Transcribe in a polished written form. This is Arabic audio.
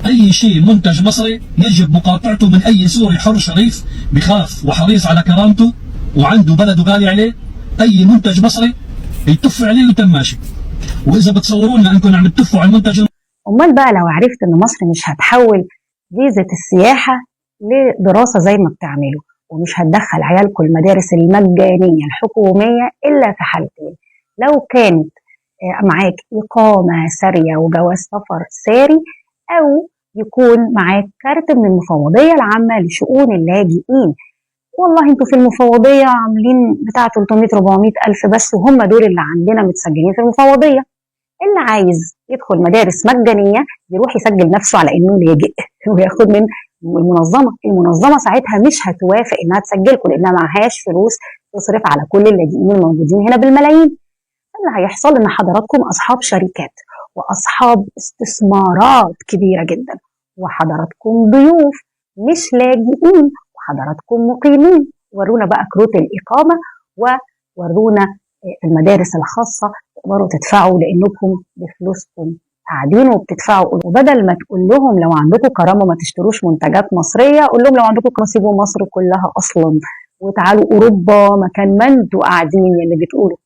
أي شيء منتج مصري يجب مقاطعته من أي سوري حر شريف بخاف وحريص على كرامته وعنده بلده غالي عليه. أي منتج مصري يتف عليه ويتم ماشي. وإذا بتصوروا لنا أنكم عم تتفوا على المنتج، أمال بقى لو عرفت إن مصر مش هتحول فيزة السياحة لدراسة زي ما بتعمله، ومش هتدخل عيالكم المدارس المجانية الحكومية إلا في حالتين: لو كانت معاك إقامة سارية وجواز سفر ساري، أو يكون معاك كارت من المفوضية العامة لشؤون اللاجئين. والله انتوا في المفوضية عاملين بتاع 300-400 ألف بس، وهم دول اللي عندنا متسجلين في المفوضية. اللي عايز يدخل مدارس مجانية يروح يسجل نفسه على إنه لاجئ وياخد من المنظمة ساعتها مش هتوافق إنها تسجلكم، لأنها معهاش فلوس تصرف على كل اللاجئين الموجودين هنا بالملايين. اللي هيحصل إن حضراتكم أصحاب شركات وأصحاب استثمارات كبيرة جدا، وحضراتكم ضيوف مش لاجئين، وحضراتكم مقيمين. ورونا بقى كروت الإقامة وورونا المدارس الخاصة تقدروا تدفعوا، لأنكم بفلوسكم قاعدين وبتدفعوا. وبدل ما تقول لهم لو عندكم كرامة ما تشتروش منتجات مصرية، قول لهم لو عندكم كرامة سيبوا مصر كلها أصلا وتعالوا أوروبا مكان ما انتوا قاعدين اللي بتقولوا.